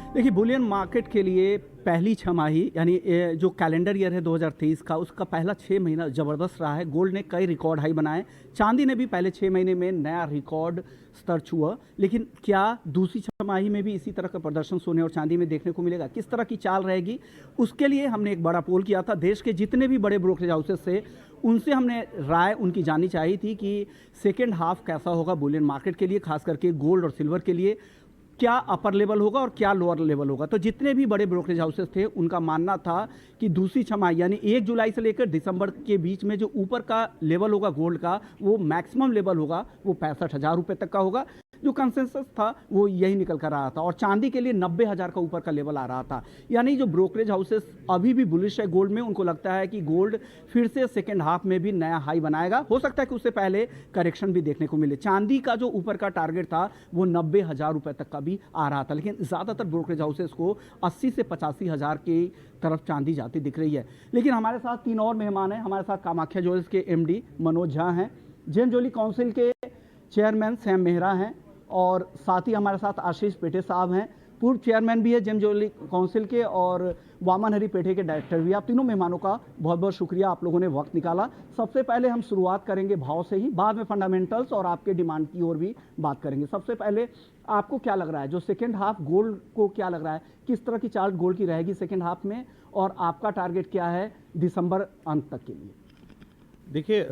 देखिए, Boolean market के लिए पहली छमाही यानी जो कैलेंडर ईयर है 2023 का, उसका पहला 6 महीना ज़बरदस्त रहा है। गोल्ड ने कई रिकॉर्ड हाई बनाए, चांदी ने भी पहले 6 महीने में नया रिकॉर्ड स्तर छुआ। लेकिन क्या दूसरी छमाही में भी इसी तरह का प्रदर्शन सोने और चांदी में देखने को मिलेगा? किस तरह की चाल रहेगी, उसके लिए हमने एक बड़ा पोल किया था। देश के जितने भी बड़े ब्रोकरेज हाउसेस से उनसे हमने राय उनकी जाननी चाहिए थी कि सेकेंड हाफ कैसा होगा बुलियन मार्केट के लिए, खास करके गोल्ड और सिल्वर के लिए। क्या अपर लेवल होगा और क्या लोअर लेवल होगा? तो जितने भी बड़े ब्रोकरेज हाउसेस थे उनका मानना था कि दूसरी छमाही यानी 1 जुलाई से लेकर दिसंबर के बीच में जो ऊपर का लेवल होगा गोल्ड का, वो मैक्सिमम लेवल होगा, वो 65,000 रुपये तक का होगा। जो कंसेंसस था वो यही निकल कर रहा था। और चांदी के लिए 90,000 का ऊपर का लेवल आ रहा था। यानी जो ब्रोकरेज हाउसेस अभी भी बुलिश है गोल्ड में, उनको लगता है कि गोल्ड फिर से सेकेंड हाफ में भी नया हाई बनाएगा। हो सकता है कि उससे पहले करेक्शन भी देखने को मिले। चांदी का जो ऊपर का टारगेट था वो 90,000 रुपये तक का भी आ रहा था, लेकिन ज़्यादातर ब्रोकरेज हाउसेस को 80 से 85,000 की तरफ चांदी जाती दिख रही है। लेकिन हमारे साथ 3 और मेहमान हैं। हमारे साथ कामाख्या ज्वेल्स के MD मनोज झा हैं, जेम ज्वेलरी काउंसिल के चेयरमैन सैम मेहरा हैं, और साथ ही हमारे साथ आशीष पेठे साहब हैं, पूर्व चेयरमैन भी है जेम ज्वेलरी काउंसिल के, और वामन हरी पेठे के डायरेक्टर भी। आप तीनों मेहमानों का बहुत बहुत शुक्रिया, आप लोगों ने वक्त निकाला। सबसे पहले हम शुरुआत करेंगे भाव से ही, बाद में फंडामेंटल्स और आपके डिमांड की ओर भी बात करेंगे। सबसे पहले आपको क्या लग रहा है, जो सेकेंड हाफ गोल्ड को क्या लग रहा है, किस तरह की चार्ट गोल्ड की रहेगी सेकेंड हाफ में, और आपका टारगेट क्या है दिसंबर अंत तक के लिए? देखिए,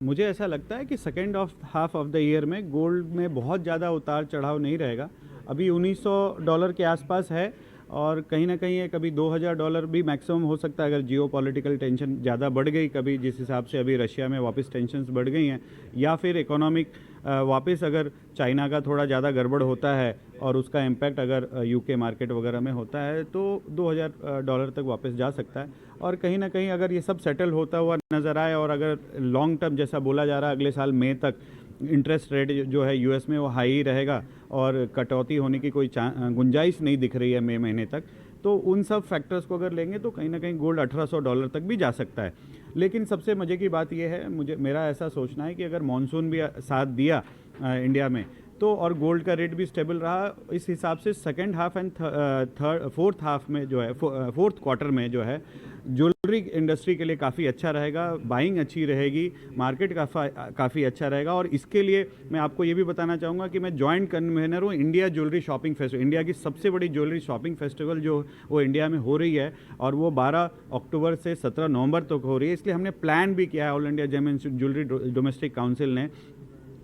मुझे ऐसा लगता है कि second half of the year में गोल्ड में बहुत ज़्यादा उतार चढ़ाव नहीं रहेगा। अभी $1900 के आसपास है, और कहीं ना कहीं कभी $2000 भी मैक्सिमम हो सकता है अगर जियो पॉलिटिकल टेंशन ज़्यादा बढ़ गई, कभी जिस हिसाब से अभी रशिया में वापस टेंशन्स बढ़ गई हैं, या फिर इकोनॉमिक वापस अगर चाइना का थोड़ा ज़्यादा गड़बड़ होता है और उसका इम्पैक्ट अगर UK मार्केट वगैरह में होता है, तो $2000 तक वापस जा सकता है। और कहीं ना कहीं अगर ये सब सेटल होता हुआ नज़र आए, और अगर लॉन्ग टर्म जैसा बोला जा रहा है अगले साल मई तक इंटरेस्ट रेट जो है US में वो हाई ही रहेगा और कटौती होने की कोई गुंजाइश नहीं दिख रही है मई महीने तक, तो उन सब फैक्टर्स को अगर लेंगे तो कहीं ना कहीं गोल्ड $1800 तक भी जा सकता है। लेकिन सबसे मज़े की बात यह है, मेरा ऐसा सोचना है कि अगर मानसून भी साथ दिया इंडिया में, तो और गोल्ड का रेट भी स्टेबल रहा, इस हिसाब से second half and fourth half में जो है, फोर्थ क्वार्टर में जो है, ज्वेलरी इंडस्ट्री के लिए काफ़ी अच्छा रहेगा, बाइंग अच्छी रहेगी, मार्केट काफ़ी अच्छा रहेगा। और इसके लिए मैं आपको ये भी बताना चाहूँगा कि मैं जॉइंट कन्वेनर हूँ India jewellery shopping festival. India की सबसे बड़ी ज्वेलरी शॉपिंग फेस्टिवल जो वो इंडिया में हो रही है, और वो 12 अक्टूबर से 17 नवंबर तक हो रही है। इसलिए हमने प्लान भी किया है, all India gem and jewellery domestic council ने,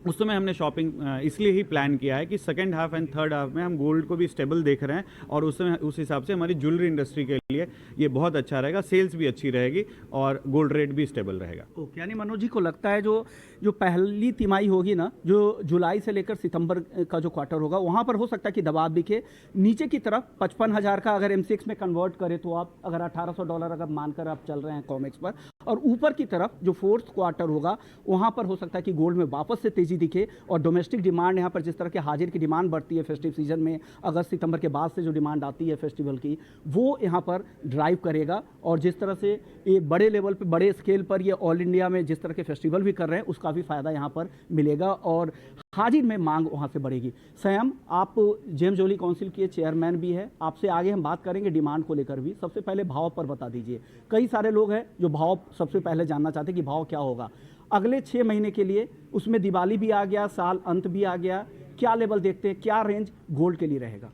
उस समय हमने शॉपिंग इसलिए ही प्लान किया है कि second half and third half में हम गोल्ड को भी स्टेबल देख रहे हैं, और उस समय उस हिसाब से हमारी ज्वेलरी इंडस्ट्री के लिए ये बहुत अच्छा रहेगा, सेल्स भी अच्छी रहेगी और गोल्ड रेट भी स्टेबल रहेगा। ओके, यानी मनोज जी को लगता है जो पहली तिमाही होगी ना, जो जुलाई से लेकर सितंबर का जो क्वार्टर होगा, वहाँ पर हो सकता है कि दबाव दिखे नीचे की तरफ। 55,000 का अगर MCX में कन्वर्ट करें तो आप अगर $1800 अगर मानकर आप चल रहे हैं कॉमेक्स पर, और ऊपर की तरफ जो फोर्थ क्वार्टर होगा वहाँ पर हो सकता है कि गोल्ड में वापस से तेजी दिखे, और डोमेस्टिक डिमांड यहाँ पर जिस तरह के हाजिर की डिमांड बढ़ती है फेस्टिव सीजन में, अगस्त सितंबर के बाद से जो डिमांड आती है फेस्टिवल की, वो यहाँ पर ड्राइव करेगा। और जिस तरह से ये बड़े लेवल पे, बड़े स्केल पर ये ऑल इंडिया में जिस तरह के फेस्टिवल भी कर रहे हैं, उसका भी फायदा यहाँ पर मिलेगा और हाजिर में मांग वहाँ से बढ़ेगी। सैम, आप जेम ज्वेलरी काउंसिल के चेयरमैन भी है, आपसे आगे हम बात करेंगे डिमांड को लेकर भी। सबसे पहले भाव पर बता दीजिए। कई सारे लोग हैं जो भाव सबसे पहले जानना चाहते हैं कि भाव क्या होगा अगले 6 महीने के लिए। उसमें दिवाली भी आ गया, साल अंत भी आ गया, क्या लेवल देखते हैं, क्या रेंज गोल्ड के लिए रहेगा?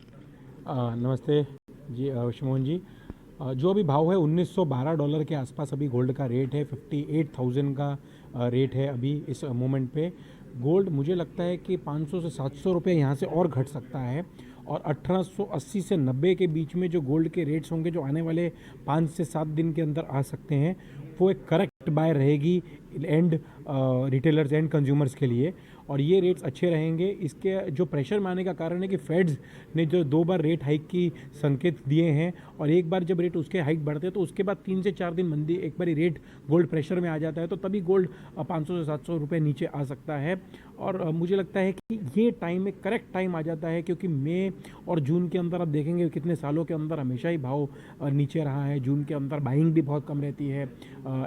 नमस्ते जी शुमोहन जी। जो अभी भाव है $1912 के आसपास अभी गोल्ड का रेट है, 58,000 का रेट है अभी इस मोमेंट पे। गोल्ड मुझे लगता है कि 500 से 700 रुपये यहाँ से और घट सकता है, और 1880 से 90 के बीच में जो गोल्ड के रेट्स होंगे, जो आने वाले 5 से 7 दिन के अंदर आ सकते हैं, वो एक करेक्ट बाय रहेगी एंड रिटेलर्स एंड कंज्यूमर्स के लिए, और ये रेट्स अच्छे रहेंगे। इसके जो प्रेशर में आने का कारण है कि फेड्स ने जो 2 बार रेट हाइक की संकेत दिए हैं, और एक बार जब रेट उसके हाइक बढ़ते हैं तो उसके बाद 3 से 4 दिन मंदी, एक बार रेट गोल्ड प्रेशर में आ जाता है, तो तभी गोल्ड 500 से 700 रुपये नीचे आ सकता है। और मुझे लगता है कि ये टाइम एक करेक्ट टाइम आ जाता है, क्योंकि मई और जून के अंदर आप देखेंगे कितने सालों के अंदर हमेशा ही भाव नीचे रहा है। जून के अंदर बाइंग भी बहुत कम रहती है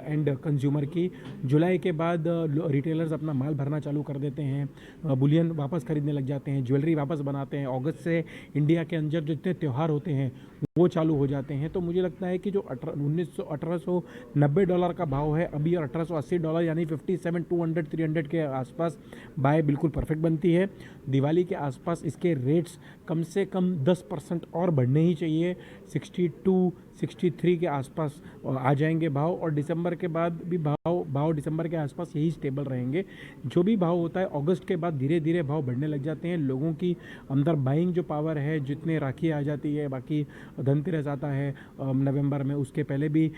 एंड कंज्यूमर की। जुलाई के बाद रिटेलर्स अपना माल भरना चालू कर देते हैं, बुलियन वापस खरीदने लग जाते हैं, ज्वेलरी वापस बनाते हैं। अगस्त से इंडिया के अंदर जितने त्यौहार होते हैं वो चालू हो जाते हैं। तो मुझे लगता है कि जो $1890 का भाव है अभी और $1880 यानी 57 200 300 के आसपास बाय बिल्कुल परफेक्ट बनती है। दिवाली के आसपास इसके रेट्स कम से कम 10% और बढ़ने ही चाहिए, 62 63 के आसपास आ जाएंगे भाव, और दिसंबर के बाद भी भाव दिसंबर के आसपास यही स्टेबल रहेंगे। जो भी भाव होता है अगस्त के बाद धीरे धीरे भाव बढ़ने लग जाते हैं। लोगों की अंदर बाइंग जो पावर है, जितने राखी आ जाती है, बाकी धनतेरस आता है नवंबर में, उसके पहले भी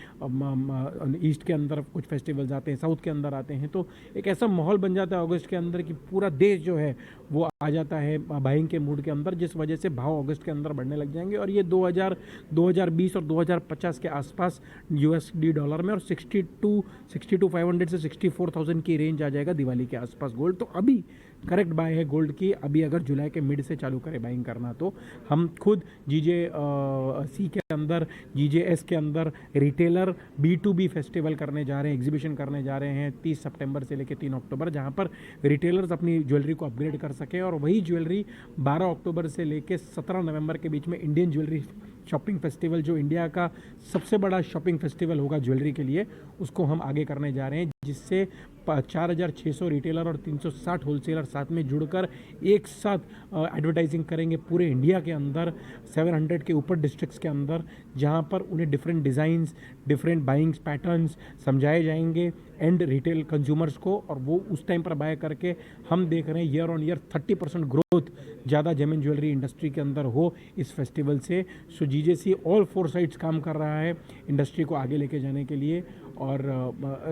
ईस्ट के अंदर कुछ फेस्टिवल्स आते हैं, साउथ के अंदर आते हैं, तो एक ऐसा माहौल बन जाता है अगस्त के अंदर कि पूरा देश जो है वो आ जाता है बाइंग के मूड के अंदर, जिस वजह से भाव अगस्त के अंदर बढ़ने लग जाएंगे। और ये 2020 और 2050 के आसपास USD डॉलर में, और 62,500 से 64,000 की रेंज आ जाएगा दिवाली के आसपास गोल्ड। तो अभी करेक्ट बाय है गोल्ड की। अभी अगर जुलाई के मिड से चालू करें बाइंग करना, तो हम खुद GJC के अंदर, GJS के अंदर रिटेलर B2B फेस्टिवल करने जा रहे हैं, एग्जीबिशन करने जा रहे हैं 30 सितंबर से लेकर 3 अक्टूबर, जहां पर रिटेलर्स अपनी ज्वेलरी को अपग्रेड कर सकें। और वही ज्वेलरी 12 अक्टूबर से लेकर 17 नवंबर के बीच में इंडियन ज्वेलरी शॉपिंग फेस्टिवल, जो इंडिया का सबसे बड़ा शॉपिंग फेस्टिवल होगा ज्वेलरी के लिए, उसको हम आगे करने जा रहे हैं, जिससे 4,600 रिटेलर और 360 होलसेलर साथ में जुड़कर एक साथ एडवर्टाइजिंग करेंगे पूरे इंडिया के अंदर, 700 के ऊपर डिस्ट्रिक्ट्स के अंदर, जहां पर उन्हें different designs, different buyings patterns समझाए जाएंगे एंड रिटेल कंज्यूमर्स को, और वो उस टाइम पर बाय करके हम देख रहे हैं ईयर ऑन ईयर 30% ग्रोथ ज़्यादा जेम एंड ज्वेलरी इंडस्ट्री के अंदर हो इस फेस्टिवल से। सो GJC ऑल 4 साइड्स काम कर रहा है इंडस्ट्री को आगे लेके जाने के लिए और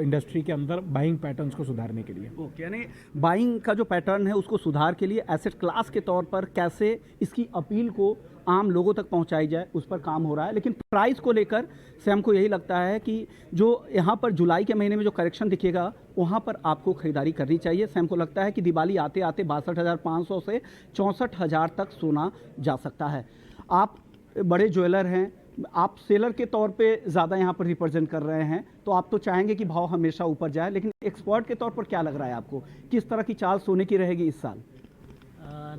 इंडस्ट्री के अंदर बाइंग पैटर्न्स को सुधारने के लिए। ओके, यानी बाइंग का जो पैटर्न है उसको सुधार के लिए एसेट क्लास के तौर पर कैसे इसकी अपील को आम लोगों तक पहुंचाई जाए, उस पर काम हो रहा है। लेकिन प्राइस को लेकर से हमको यही लगता है कि जो यहाँ पर जुलाई के महीने में जो करेक्शन दिखेगा वहाँ पर आपको खरीदारी करनी चाहिए। से हमको लगता है कि दिवाली आते आते 62,500 से 64,000 तक सोना जा सकता है। आप बड़े ज्वेलर हैं, आप सेलर के तौर पे ज़्यादा यहाँ पर रिप्रेजेंट कर रहे हैं, तो आप तो चाहेंगे कि भाव हमेशा ऊपर जाए, लेकिन एक्सपर्ट के तौर पर क्या लग रहा है आपको, किस तरह की चाल सोने की रहेगी इस साल?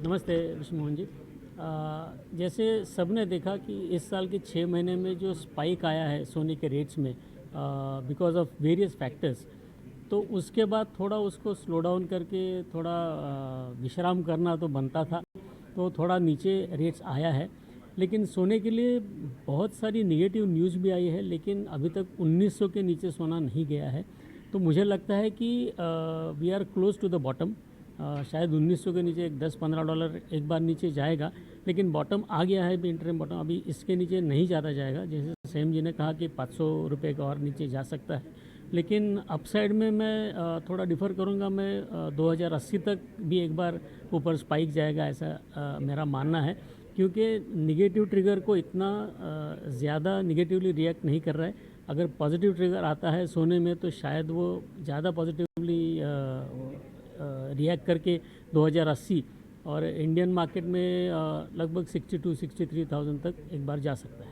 नमस्ते ऋषि मोहन जी। जैसे सबने देखा कि इस साल के 6 महीने में जो स्पाइक आया है सोने के रेट्स में बिकॉज ऑफ वेरियस फैक्टर्स, तो उसके बाद थोड़ा उसको स्लो डाउन करके थोड़ा विश्राम करना तो बनता था, तो थोड़ा नीचे रेट्स आया है। लेकिन सोने के लिए बहुत सारी नेगेटिव न्यूज़ भी आई है, लेकिन अभी तक 1900 के नीचे सोना नहीं गया है। तो मुझे लगता है कि we are close to the bottom. शायद 1900 के नीचे $10-15 एक बार नीचे जाएगा, लेकिन बॉटम आ गया है, भी इंटरम बॉटम अभी इसके नीचे नहीं ज़्यादा जाएगा। जैसे सेम जी ने कहा कि 500 रुपये का और नीचे जा सकता है, लेकिन अपसाइड में मैं थोड़ा डिफ़र करूँगा। मैं 2080 तक भी एक बार ऊपर स्पाइक जाएगा, ऐसा मेरा मानना है, क्योंकि निगेटिव ट्रिगर को इतना ज़्यादा निगेटिवली रिएक्ट नहीं कर रहा है। अगर पॉजिटिव ट्रिगर आता है सोने में तो शायद वो ज़्यादा पॉजिटिवली रिएक्ट करके 2080 और इंडियन मार्केट में लगभग 62-63,000 तक एक बार जा सकता है।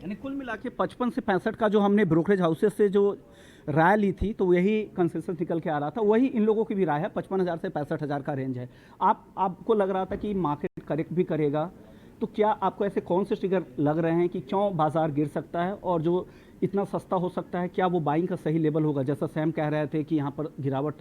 यानी कुल मिला के 55 से 65 का जो हमने ब्रोकरेज हाउसेस से जो राय ली थी, तो यही कंसेंसस निकल के आ रहा था, वही इन लोगों की भी राय है। 55,000 से 65,000 का रेंज है। आपको लग रहा था कि मार्केट करेक्ट भी करेगा, तो क्या आपको ऐसे कौन से ट्रिगर लग रहे हैं कि क्यों बाजार गिर सकता है और जो इतना सस्ता हो सकता है, क्या वो बाइंग का सही लेवल होगा? जैसा सैम कह रहे थे कि यहाँ पर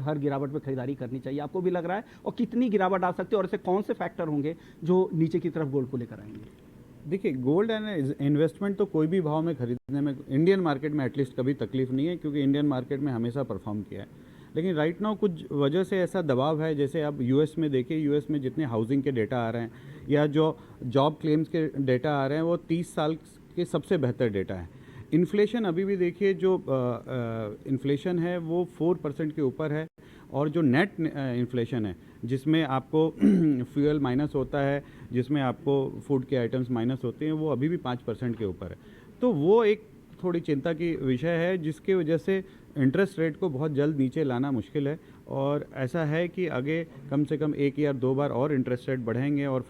हर गिरावट पे खरीदारी करनी चाहिए, आपको भी लग रहा है? और कितनी गिरावट आ सकती है और ऐसे कौन से फैक्टर होंगे जो नीचे की तरफ गोल्ड को लेकर आएंगे? देखिए, गोल्ड एंड इन्वेस्टमेंट तो कोई भी भाव में खरीदने में इंडियन मार्केट में एटलीस्ट कभी तकलीफ नहीं है, क्योंकि इंडियन मार्केट में हमेशा परफॉर्म किया है। लेकिन राइट नाउ कुछ वजह से ऐसा दबाव है, जैसे आप यूएस में देखिए, यूएस में जितने हाउसिंग के डेटा आ रहे हैं या जो जॉब क्लेम्स के डेटा आ रहे हैं, वो 30 साल के सबसे बेहतर डेटा है। इन्फ्लेशन अभी भी देखिए, जो इन्फ्लेशन है वो 4% के ऊपर है, और जो नेट इन्फ्लेशन है, जिसमें आपको फ्यूल माइनस होता है, जिसमें आपको फूड के आइटम्स माइनस होते हैं, वो अभी भी 5% के ऊपर है। तो वो एक थोड़ी चिंता की विषय है, जिसके वजह से इंटरेस्ट रेट को बहुत जल्द नीचे लाना मुश्किल है। और ऐसा है कि आगे कम से कम 1 या 2 बार और इंटरेस्ट रेट बढ़ेंगे और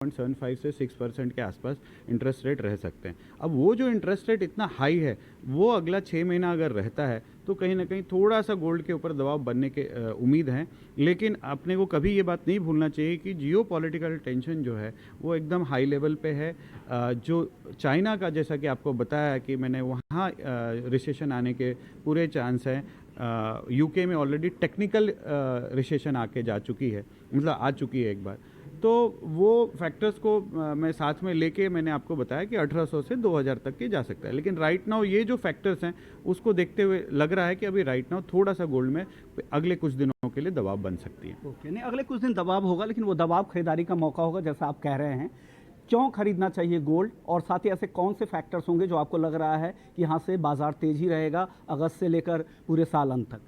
5.75 से 6% के आसपास इंटरेस्ट रेट रह सकते हैं। अब वो जो इंटरेस्ट रेट इतना हाई है वो अगला 6 महीना अगर रहता है तो कहीं ना कहीं थोड़ा सा गोल्ड के ऊपर दबाव बनने के उम्मीद है। लेकिन अपने को कभी ये बात नहीं भूलना चाहिए कि जियो पॉलिटिकल टेंशन जो है वो एकदम हाई लेवल पे है। जो चाइना का, जैसा कि आपको बताया कि मैंने, वहाँ रिसेशन आने के पूरे चांस हैं। यूके में ऑलरेडी टेक्निकल रिसेशन आके जा चुकी है, मतलब आ चुकी है एक बार। तो वो फैक्टर्स को मैं साथ में लेके मैंने आपको बताया कि 1800 से 2000 तक के जा सकता है। लेकिन राइट नाउ ये जो फैक्टर्स हैं उसको देखते हुए लग रहा है कि अभी राइट नाउ थोड़ा सा गोल्ड में अगले कुछ दिनों के लिए दबाव बन सकती है। ओके, नहीं अगले कुछ दिन दबाव होगा, लेकिन वो दबाव खरीदारी का मौका होगा जैसा आप कह रहे हैं। क्यों खरीदना चाहिए गोल्ड, और साथ ही ऐसे कौन से फैक्टर्स होंगे जो आपको लग रहा है कि यहाँ से बाजार तेज ही रहेगा अगस्त से लेकर पूरे साल अंत तक?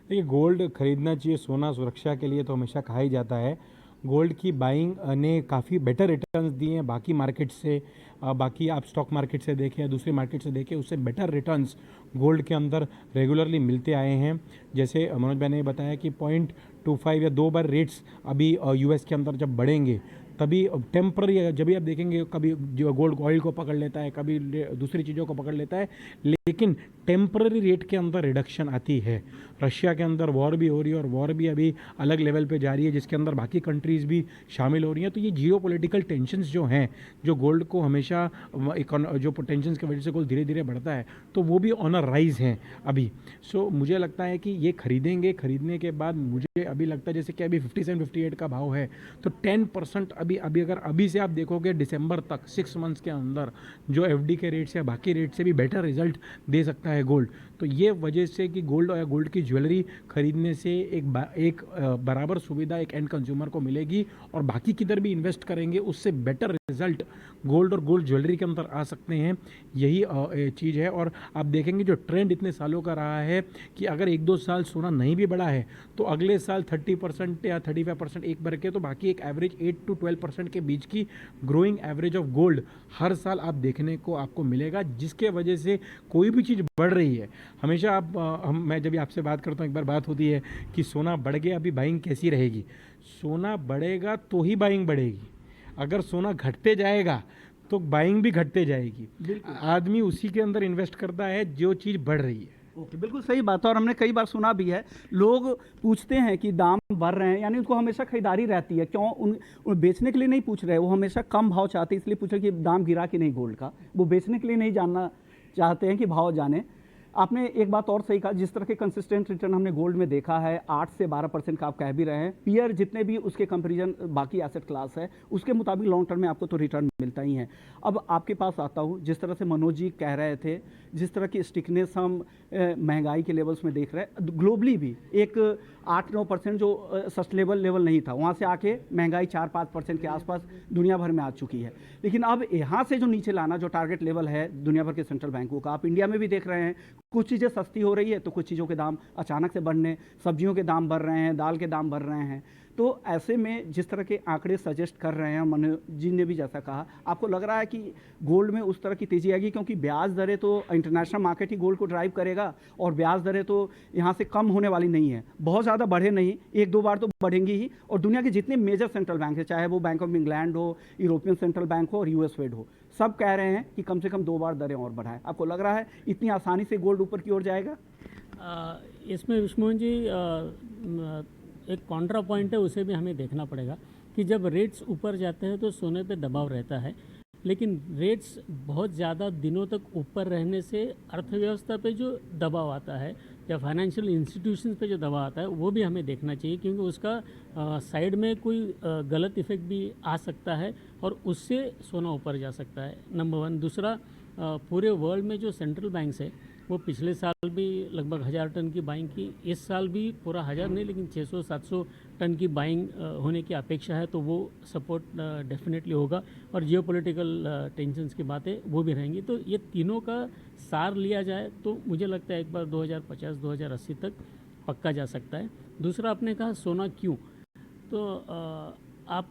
देखिए, गोल्ड खरीदना चाहिए, सोना सुरक्षा के लिए तो हमेशा कहा ही जाता है। गोल्ड की बाइंग ने काफ़ी बेटर रिटर्न्स दिए हैं बाकी मार्केट से। बाकी आप स्टॉक मार्केट से देखें या दूसरे मार्केट से देखें, उससे बेटर रिटर्न्स गोल्ड के अंदर रेगुलरली मिलते आए हैं। जैसे मनोज भाई ने बताया कि 0.25 या 2 बार रेट्स अभी यूएस के अंदर जब बढ़ेंगे तभी टेम्पररी, जब भी आप देखेंगे कभी जो गोल्ड ऑयल को पकड़ लेता है, कभी दूसरी चीज़ों को पकड़ लेता है, लेकिन टेम्पररी रेट के अंदर रिडक्शन आती है। रशिया के अंदर वॉर भी हो रही है और वॉर भी अभी अलग लेवल पे जारी है जिसके अंदर बाकी कंट्रीज़ भी शामिल हो रही हैं। तो ये जियोपॉलिटिकल टेंशन्स जो हैं, जो गोल्ड को हमेशा जो टेंशन्स की वजह से गोल्ड धीरे धीरे बढ़ता है, तो वो भी ऑन अ राइज हैं अभी। सो मुझे लगता है कि ये खरीदेंगे। खरीदने के बाद मुझे अभी लगता है जैसे कि अभी 57-58 का भाव है, तो 10% अभी अगर अभी से आप देखोगे दिसंबर तक 6 मंथ्स के अंदर जो एफडी के रेट से या बाकी रेट से भी बेटर रिजल्ट दे सकता है गोल्ड। तो ये वजह से कि गोल्ड या गोल्ड की ज्वेलरी खरीदने से एक बराबर सुविधा एक एंड कंज्यूमर को मिलेगी, और बाकी किधर भी इन्वेस्ट करेंगे उससे बेटर रिजल्ट गोल्ड और गोल्ड ज्वेलरी के अंदर आ सकते हैं। यही चीज़ है। और आप देखेंगे जो ट्रेंड इतने सालों का रहा है कि अगर 1-2 साल सोना नहीं भी बढ़ा है तो अगले साल 30% या 35% एक बढ़ के, तो बाकी एक एवरेज 8 to 12% के बीच की ग्रोइंग एवरेज ऑफ गोल्ड हर साल आप देखने को आपको मिलेगा, जिसके वजह से कोई भी चीज़ बढ़ रही है। हमेशा मैं जब भी आपसे बात करता हूँ, एक बार बात होती है कि सोना बढ़ गया, अभी बाइंग कैसी रहेगी। सोना बढ़ेगा तो ही बाइंग बढ़ेगी, अगर सोना घटते जाएगा तो बाइंग भी घटते जाएगी। आदमी उसी के अंदर इन्वेस्ट करता है जो चीज़ बढ़ रही है। ओके, बिल्कुल सही बात है। और हमने कई बार सुना भी है, लोग पूछते हैं कि दाम बढ़ रहे हैं, यानी उनको हमेशा खरीदारी रहती है। क्यों? उन बेचने के लिए नहीं पूछ रहे, वो हमेशा कम भाव चाहते हैं, इसलिए पूछ रहे कि दाम गिरा कि नहीं गोल्ड का। वो बेचने के लिए नहीं जानना चाहते हैं कि भाव जाने। आपने एक बात और सही कहा, जिस तरह के कंसिस्टेंट रिटर्न हमने गोल्ड में देखा है, 8 से 12% का आप कह भी रहे हैं, पीयर जितने भी उसके कंपैरिजन बाकी एसेट क्लास है उसके मुताबिक लॉन्ग टर्म में आपको तो रिटर्न मिलता ही है। अब आपके पास आता हूँ, जिस तरह से मनोज जी कह रहे थे, जिस तरह की स्टिकनेस हम महंगाई के लेवल्स में देख रहे हैं, ग्लोबली भी एक 8-9% जो सस्टेनेबल लेवल नहीं था, वहाँ से आके महंगाई 4-5% के आसपास दुनिया भर में आ चुकी है। लेकिन अब यहाँ से जो नीचे लाना, जो टारगेट लेवल है दुनिया भर के सेंट्रल बैंकों का, आप इंडिया में भी देख रहे हैं, कुछ चीज़ें सस्ती हो रही है तो कुछ चीज़ों के दाम अचानक से बढ़ने, सब्जियों के दाम बढ़ रहे हैं, दाल के दाम बढ़ रहे हैं। तो ऐसे में जिस तरह के आंकड़े सजेस्ट कर रहे हैं, मनोज जी ने भी जैसा कहा, आपको लग रहा है कि गोल्ड में उस तरह की तेज़ी आएगी? क्योंकि ब्याज दरें तो इंटरनेशनल मार्केट ही गोल्ड को ड्राइव करेगा, और ब्याज दरें तो यहाँ से कम होने वाली नहीं है। बहुत ज़्यादा बढ़े नहीं, 1-2 बार तो बढ़ेंगी ही। और दुनिया के जितने मेजर सेंट्रल बैंक है, चाहे वो बैंक ऑफ इंग्लैंड हो, यूरोपियन सेंट्रल बैंक हो और US फेड हो, सब कह रहे हैं कि कम से कम 2 बार दरें और बढ़ाएं। आपको लग रहा है इतनी आसानी से गोल्ड ऊपर की ओर जाएगा? इसमें विष्णुमोहन जी एक कॉन्ट्रा पॉइंट है, उसे भी हमें देखना पड़ेगा कि जब रेट्स ऊपर जाते हैं तो सोने पे दबाव रहता है, लेकिन रेट्स बहुत ज़्यादा दिनों तक ऊपर रहने से अर्थव्यवस्था पे जो दबाव आता है या फाइनेंशियल इंस्टीट्यूशंस पे जो दबाव आता है वो भी हमें देखना चाहिए, क्योंकि उसका साइड में कोई गलत इफेक्ट भी आ सकता है और उससे सोना ऊपर जा सकता है, नंबर 1। दूसरा, पूरे वर्ल्ड में जो सेंट्रल बैंक्स है वो पिछले साल भी लगभग 1000 टन की बाइंग की, इस साल भी पूरा 1000 नहीं लेकिन 600-700 टन की बाइंग होने की अपेक्षा है, तो वो सपोर्ट डेफिनेटली होगा। और जियोपॉलिटिकल टेंशन्स की बातें वो भी रहेंगी। तो ये तीनों का सार लिया जाए तो मुझे लगता है एक बार 2050-2080 तक पक्का जा सकता है। दूसरा, आपने कहा सोना क्यों, तो आप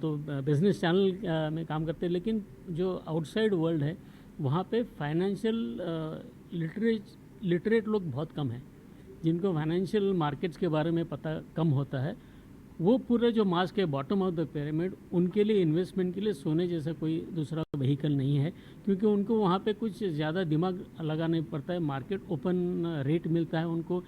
तो बिजनेस चैनल में काम करते हैं, लेकिन जो आउटसाइड वर्ल्ड है वहाँ पे फाइनेंशियल लिटरेट लोग बहुत कम हैं, जिनको फाइनेंशियल मार्केट्स के बारे में पता कम होता है। वो पूरे जो मास के बॉटम ऑफ द पिरामिड, उनके लिए इन्वेस्टमेंट के लिए सोने जैसा कोई दूसरा व्हीकल नहीं है, क्योंकि उनको वहाँ पे कुछ ज़्यादा दिमाग लगाना पड़ता है। मार्केट ओपन रेट मिलता है उनको,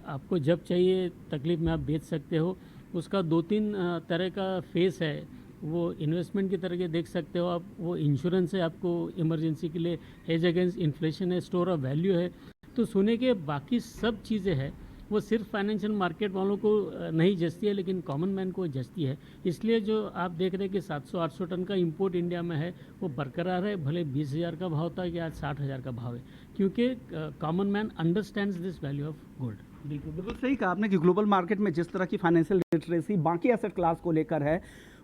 आपको जब चाहिए तकलीफ में आप बेच सकते हो। उसका 2-3 तरह का फेस है, वो इन्वेस्टमेंट की तरह के देख सकते हो आप। वो इंश्योरेंस है आपको इमरजेंसी के लिए, हेज अगेंस्ट इन्फ्लेशन है, स्टोर ऑफ वैल्यू है। तो सोने के बाकी सब चीज़ें हैं, वो सिर्फ फाइनेंशियल मार्केट वालों को नहीं जचती है, लेकिन कॉमन मैन को जचती है। इसलिए जो आप देख रहे हैं कि 700-800 टन का इंपोर्ट इंडिया में है, वो बरकरार है, भले 20,000 का भाव था कि आज 60,000 का भाव है, क्योंकि common man understands this value of gold. बिल्कुल बिल्कुल सही कहा आपने कि ग्लोबल मार्केट में जिस तरह की फाइनेंशियल लिटरेसी बाकी एसेट क्लास को लेकर है,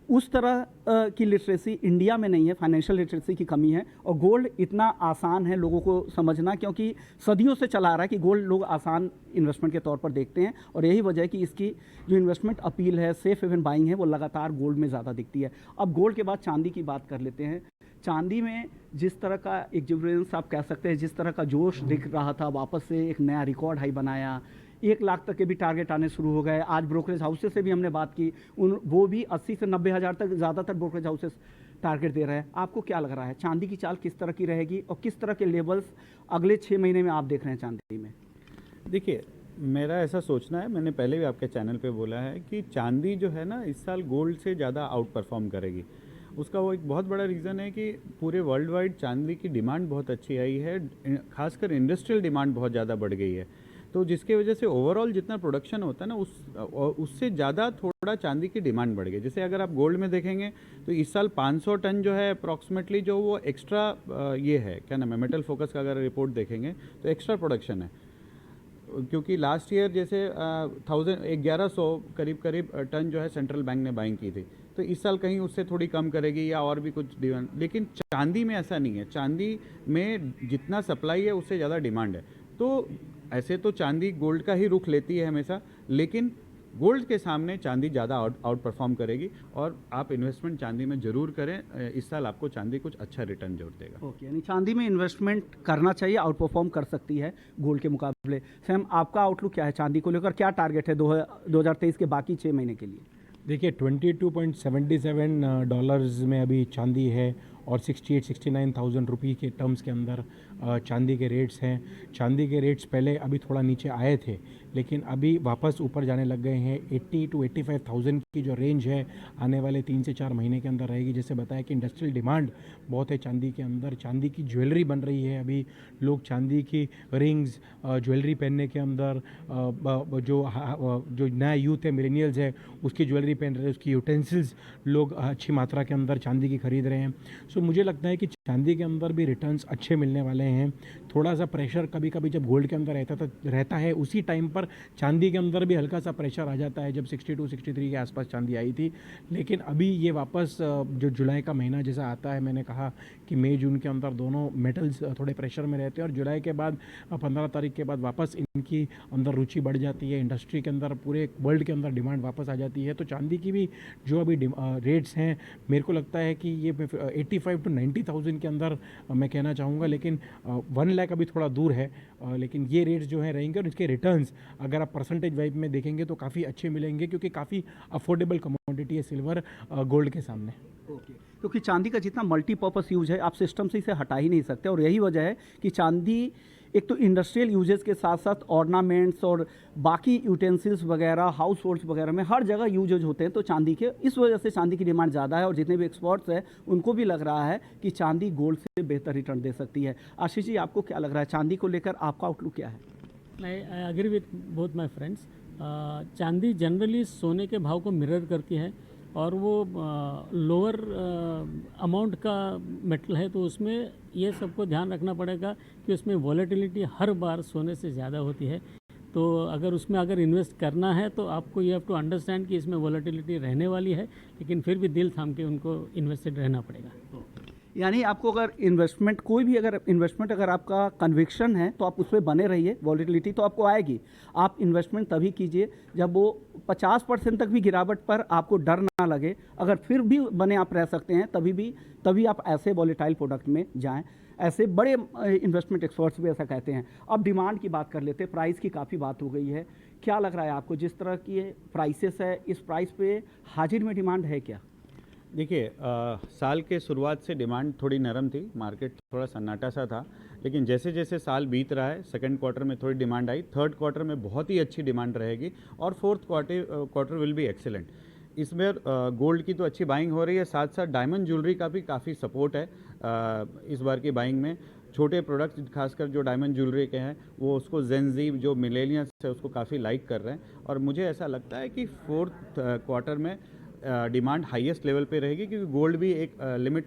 उस तरह की लिटरेसी इंडिया में नहीं है, फाइनेंशियल लिटरेसी की कमी है। और गोल्ड इतना आसान है लोगों को समझना, क्योंकि सदियों से चला आ रहा है कि गोल्ड लोग आसान इन्वेस्टमेंट के तौर पर देखते हैं, और यही वजह है कि इसकी जो इन्वेस्टमेंट अपील है, सेफ हेवन बाइंग है, वो लगातार गोल्ड में ज़्यादा दिखती है। अब गोल्ड के बाद चांदी की बात कर लेते हैं। चांदी में जिस तरह का एक्जुबरेंस आप कह सकते हैं, जिस तरह का जोश दिख रहा था, वापस से एक नया रिकॉर्ड हाई बनाया, 1 लाख तक के भी टारगेट आने शुरू हो गए। आज ब्रोकरेज हाउसेस से भी हमने बात की, वो भी 80 से 90 हज़ार तक ज़्यादातर ब्रोकरेज हाउसेस टारगेट दे रहे हैं। आपको क्या लग रहा है, चांदी की चाल किस तरह की रहेगी और किस तरह के लेवल्स अगले 6 महीने में आप देख रहे हैं चांदी में? देखिए, मेरा ऐसा सोचना है, मैंने पहले भी आपके चैनल पे बोला है कि चांदी जो है ना, इस साल गोल्ड से ज़्यादा आउट परफॉर्म करेगी। उसका वो एक बहुत बड़ा रीज़न है कि पूरे वर्ल्ड वाइड चांदी की डिमांड बहुत अच्छी आई है, खासकर इंडस्ट्रियल डिमांड बहुत ज़्यादा बढ़ गई है। तो जिसके वजह से ओवरऑल जितना प्रोडक्शन होता है ना, उससे ज़्यादा थोड़ा चांदी की डिमांड बढ़ गई। जैसे अगर आप गोल्ड में देखेंगे तो इस साल 500 टन जो है अप्रॉक्सीमेटली, जो वो एक्स्ट्रा ये है, क्या नाम है, मेटल फोकस का अगर रिपोर्ट देखेंगे तो एक्स्ट्रा प्रोडक्शन है। क्योंकि लास्ट ईयर जैसे 1100 करीब टन जो है सेंट्रल बैंक ने बाइंग की थी, तो इस साल कहीं उससे थोड़ी कम करेगी या और भी कुछ डिमांड। लेकिन चांदी में ऐसा नहीं है, चांदी में जितना सप्लाई है उससे ज़्यादा डिमांड है। तो ऐसे तो चांदी गोल्ड का ही रुख लेती है हमेशा, लेकिन गोल्ड के सामने चांदी ज़्यादा आउट परफॉर्म करेगी, और आप इन्वेस्टमेंट चांदी में ज़रूर करें। इस साल आपको चांदी कुछ अच्छा रिटर्न जोड़ देगा। ओके, यानी चांदी में इन्वेस्टमेंट करना चाहिए, आउट परफॉर्म कर सकती है गोल्ड के मुकाबले। सैम, आपका आउटलुक क्या है चांदी को लेकर? क्या टारगेट है 2023 के बाकी 6 महीने के लिए? देखिए, $22.77 में अभी चांदी है, और 68-69,000 रुपये के टर्म्स के अंदर चांदी के रेट्स हैं। चांदी के रेट्स पहले अभी थोड़ा नीचे आए थे, लेकिन अभी वापस ऊपर जाने लग गए हैं। 80,000-85,000 की जो रेंज है, आने वाले 3 से 4 महीने के अंदर रहेगी। जैसे बताया कि इंडस्ट्रियल डिमांड बहुत है चांदी के अंदर, चांदी की ज्वेलरी बन रही है। अभी लोग चांदी की रिंग्स, ज्वेलरी पहनने के अंदर, जो नया यूथ है, मिलेनियल्स है, उसकी ज्वेलरी पहन रहे हैं, उसकी यूटेंसिल्स लोग अच्छी मात्रा के अंदर चांदी की खरीद रहे हैं। सो मुझे लगता है कि चांदी के अंदर भी रिटर्न्स अच्छे मिलने वाले हैं। थोड़ा सा प्रेशर कभी कभी जब गोल्ड के अंदर रहता है, उसी टाइम पर चांदी के अंदर भी हल्का सा प्रेशर आ जाता है, जब 62-63 के आसपास चांदी आई थी। लेकिन अभी ये वापस जो जुलाई का महीना जैसा आता है, मैंने कहा कि मई जून के अंदर दोनों मेटल्स थोड़े प्रेशर में रहते हैं, और जुलाई के बाद 15 तारीख के बाद वापस इनकी अंदर रुचि बढ़ जाती है। इंडस्ट्री के अंदर, पूरे वर्ल्ड के अंदर डिमांड वापस आ जाती है। तो चांदी की भी जो अभी रेट्स हैं, मेरे को लगता है कि ये 85,000-90,000 के अंदर मैं कहना चाहूँगा। लेकिन 1 लाख अभी थोड़ा दूर है, लेकिन ये रेट्स जो हैं रहेंगे, और इसके रिटर्न्स अगर आप परसेंटेज वाइज में देखेंगे तो काफ़ी अच्छे मिलेंगे, क्योंकि काफ़ी अफोर्डेबल कमोडिटी है सिल्वर गोल्ड के सामने। ओके, क्योंकि चांदी का जितना मल्टीपर्पस यूज है, आप सिस्टम से इसे हटा ही नहीं सकते, और यही वजह है कि चांदी एक तो इंडस्ट्रियल यूजेस के साथ साथ ऑर्नामेंट्स और बाकी यूटेंसिल्स वगैरह, हाउस होल्ड्स वगैरह में हर जगह यूजेज होते हैं। तो चांदी के इस वजह से चांदी की डिमांड ज़्यादा है, और जितने भी एक्सपर्ट्स हैं उनको भी लग रहा है कि चांदी गोल्ड से बेहतर रिटर्न दे सकती है। आशीष जी, आपको क्या लग रहा है, चांदी को लेकर आपका आउटलुक क्या है? I agree with both my friends. चांदी जनरली सोने के भाव को मिरर करती है, और वो लोअर अमाउंट का मेटल है, तो उसमें ये सबको ध्यान रखना पड़ेगा कि उसमें वॉलेटिलिटी हर बार सोने से ज़्यादा होती है। तो अगर इन्वेस्ट करना है तो आपको यू हैव टू अंडरस्टैंड कि इसमें वॉलेटिलिटी रहने वाली है, लेकिन फिर भी दिल थाम के उनको इन्वेस्टेड रहना पड़ेगा। यानी आपको अगर इन्वेस्टमेंट, कोई भी अगर इन्वेस्टमेंट अगर आपका कन्विक्शन है तो आप उसमें बने रहिए। वॉलेटिलिटी तो आपको आएगी, आप इन्वेस्टमेंट तभी कीजिए जब वो 50% तक भी गिरावट पर आपको डर ना लगे। अगर फिर भी बने आप रह सकते हैं, तभी आप ऐसे वॉलेटाइल प्रोडक्ट में जाएं। ऐसे बड़े इन्वेस्टमेंट एक्सपर्ट्स भी ऐसा कहते हैं। अब डिमांड की बात कर लेते हैं। प्राइस की काफ़ी बात हो गई है क्या लग रहा है आपको, जिस तरह की प्राइसेस है इस प्राइस पे हाजिर में डिमांड है क्या? देखिए साल के शुरुआत से डिमांड थोड़ी नरम थी, मार्केट थोड़ा सन्नाटा सा था, लेकिन जैसे जैसे साल बीत रहा है सेकंड क्वार्टर में थोड़ी डिमांड आई, थर्ड क्वार्टर में बहुत ही अच्छी डिमांड रहेगी और fourth quarter will be excellent. इसमें गोल्ड की तो अच्छी बाइंग हो रही है, साथ साथ डायमंड ज्वेलरी का भी काफ़ी सपोर्ट है इस बार की बाइंग में। छोटे प्रोडक्ट्स खासकर जो डायमंड ज्वेलरी के हैं वो उसको जेनजी जो मिलेनियल्स है उसको काफ़ी लाइक कर रहे हैं और मुझे ऐसा लगता है कि फोर्थ क्वार्टर में डिमांड हाईएस्ट लेवल पे रहेगी क्योंकि गोल्ड भी एक लिमिट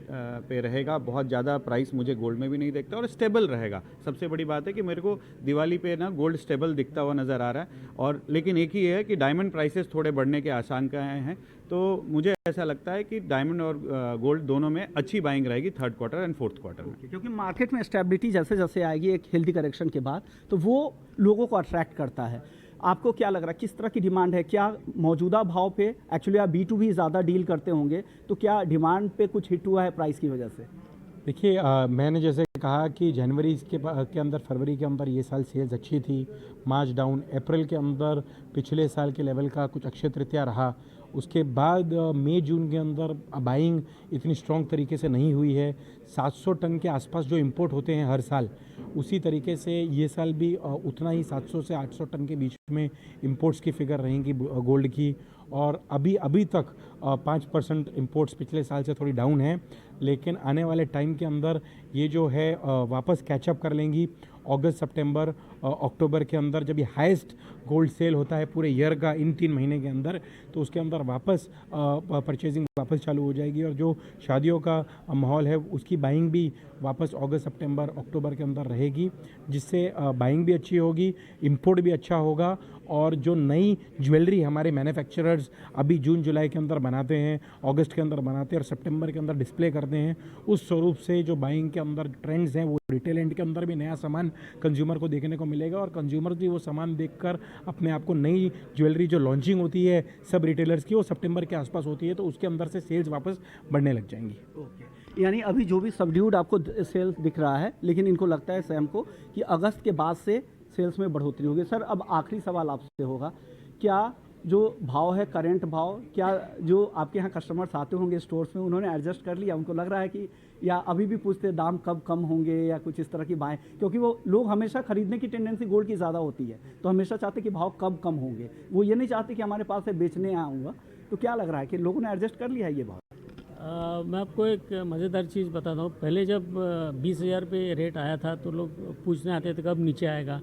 पे रहेगा, बहुत ज़्यादा प्राइस मुझे गोल्ड में भी नहीं दिखता और स्टेबल रहेगा। सबसे बड़ी बात है कि मेरे को दिवाली पे ना गोल्ड स्टेबल दिखता हुआ नज़र आ रहा है और लेकिन एक ही है कि डायमंड प्राइसेस थोड़े बढ़ने के आशंकाएं हैं, तो मुझे ऐसा लगता है कि डायमंड और गोल्ड दोनों में अच्छी बाइंग रहेगी third quarter and fourth quarter में। क्योंकि मार्केट में स्टेबिलिटी जैसे जैसे आएगी एक हेल्दी करेक्शन के बाद तो वो लोगों को अट्रैक्ट करता है। आपको क्या लग रहा है किस तरह की डिमांड है? क्या मौजूदा भाव पे एक्चुअली आप B2B ज़्यादा डील करते होंगे, तो क्या डिमांड पे कुछ हिट हुआ है प्राइस की वजह से? देखिए मैंने जैसे कहा कि जनवरी के अंदर, फरवरी के अंदर ये साल सेल्स अच्छी थी, मार्च डाउन, अप्रैल के अंदर पिछले साल के लेवल का कुछ अक्षय तृतीया रहा, उसके बाद मई जून के अंदर बाइंग इतनी स्ट्रॉन्ग तरीके से नहीं हुई है। 700 टन के आसपास जो इंपोर्ट होते हैं हर साल, उसी तरीके से ये साल भी उतना ही 700 से 800 टन के बीच में इंपोर्ट्स की फिगर रहेंगी गोल्ड की। और अभी तक 5% इंपोर्ट्स पिछले साल से थोड़ी डाउन है, लेकिन आने वाले टाइम के अंदर ये जो है वापस कैचअप कर लेंगी। अगस्त, सितंबर, अक्टूबर के अंदर जब ये हाईएस्ट गोल्ड सेल होता है पूरे ईयर का इन 3 महीने के अंदर, तो उसके अंदर वापस परचेजिंग वापस चालू हो जाएगी और जो शादियों का माहौल है उसकी बाइंग भी वापस अगस्त, सितंबर, अक्टूबर के अंदर रहेगी, जिससे बाइंग भी अच्छी होगी, इंपोर्ट भी अच्छा होगा और जो नई ज्वेलरी हमारे मैन्युफैक्चरर्स अभी जून जुलाई के अंदर बनाते हैं, अगस्त के अंदर बनाते हैं और सितंबर के अंदर डिस्प्ले करते हैं, उस स्वरूप से जो बाइंग के अंदर ट्रेंड्स हैं वो रिटेल एंड के अंदर भी नया सामान कंज्यूमर को देखने को मिलेगा और कंज्यूमर भी वो सामान देखकर अपने आप को नई ज्वेलरी जो लॉन्चिंग होती है सब रिटेलर्स की वो सितंबर के आसपास होती है, तो उसके अंदर से सेल्स वापस बढ़ने लग जाएंगी। ओके, यानी अभी जो भी सबड्यूड आपको सेल्स दिख रहा है, लेकिन इनको लगता है सैम को कि अगस्त के बाद से सेल्स में बढ़ोतरी होगी। सर अब आखिरी सवाल आपसे होगा, क्या जो भाव है करेंट भाव, क्या जो आपके यहाँ कस्टमर्स आते होंगे स्टोर्स में उन्होंने एडजस्ट कर लिया? उनको लग रहा है कि या अभी भी पूछते दाम कब कम होंगे या कुछ इस तरह की बाएं, क्योंकि वो लोग हमेशा खरीदने की टेंडेंसी गोल्ड की ज़्यादा होती है, तो हमेशा चाहते कि भाव कब कम होंगे, वो ये नहीं चाहते कि हमारे पास से बेचने आऊँगा। तो क्या लग रहा है कि लोगों ने एडजस्ट कर लिया है ये भाव? मैं आपको एक मज़ेदार चीज़ बताता हूँ। पहले जब 20,000 पे रेट आया था तो लोग पूछने आते थे कब नीचे आएगा,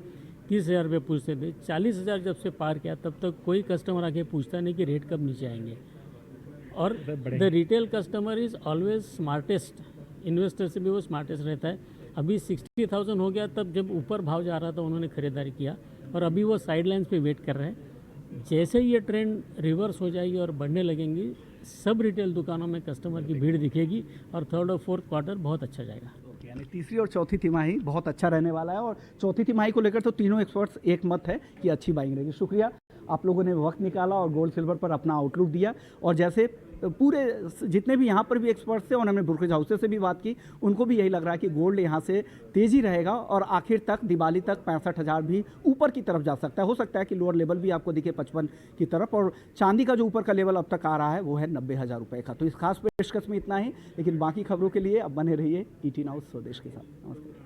30,000 पे पूछते थे। 40,000 जब से पार किया तब तक कोई कस्टमर आके पूछता नहीं कि रेट कब नीचे आएंगे। और the retail customer is always smartest, investor से भी वो स्मार्टेस्ट रहता है। अभी 60,000 हो गया, तब जब ऊपर भाव जा रहा था उन्होंने ख़रीदारी किया और अभी वो साइडलाइंस पे वेट कर रहे हैं। जैसे ये ट्रेंड रिवर्स हो जाएगी और बढ़ने लगेंगी, सब रिटेल दुकानों में कस्टमर की भीड़ दिखेगी और थर्ड और फोर्थ क्वार्टर बहुत अच्छा जाएगा। यानी तीसरी और चौथी तिमाही बहुत अच्छा रहने वाला है और चौथी तिमाही को लेकर तो तीनों एक्सपर्ट्स एक मत है कि अच्छी बाइंग रहेगी। शुक्रिया, आप लोगों ने वक्त निकाला और गोल्ड सिल्वर पर अपना आउटलुक दिया। और जैसे पूरे जितने भी यहाँ पर भी एक्सपर्ट्स थे और हमने ब्रोकरेज हाउसेस से भी बात की, उनको भी यही लग रहा है कि गोल्ड यहाँ से तेज़ी रहेगा और आखिर तक दिवाली तक 65,000 भी ऊपर की तरफ जा सकता है। हो सकता है कि लोअर लेवल भी आपको दिखे 55 की तरफ, और चांदी का जो ऊपर का लेवल अब तक आ रहा है वो है 90,000 रुपये का। तो इस खास पेशकश में इतना ही, लेकिन बाकी खबरों के लिए अब बने रहिए ET नाउ स्वदेश के साथ। नमस्कार।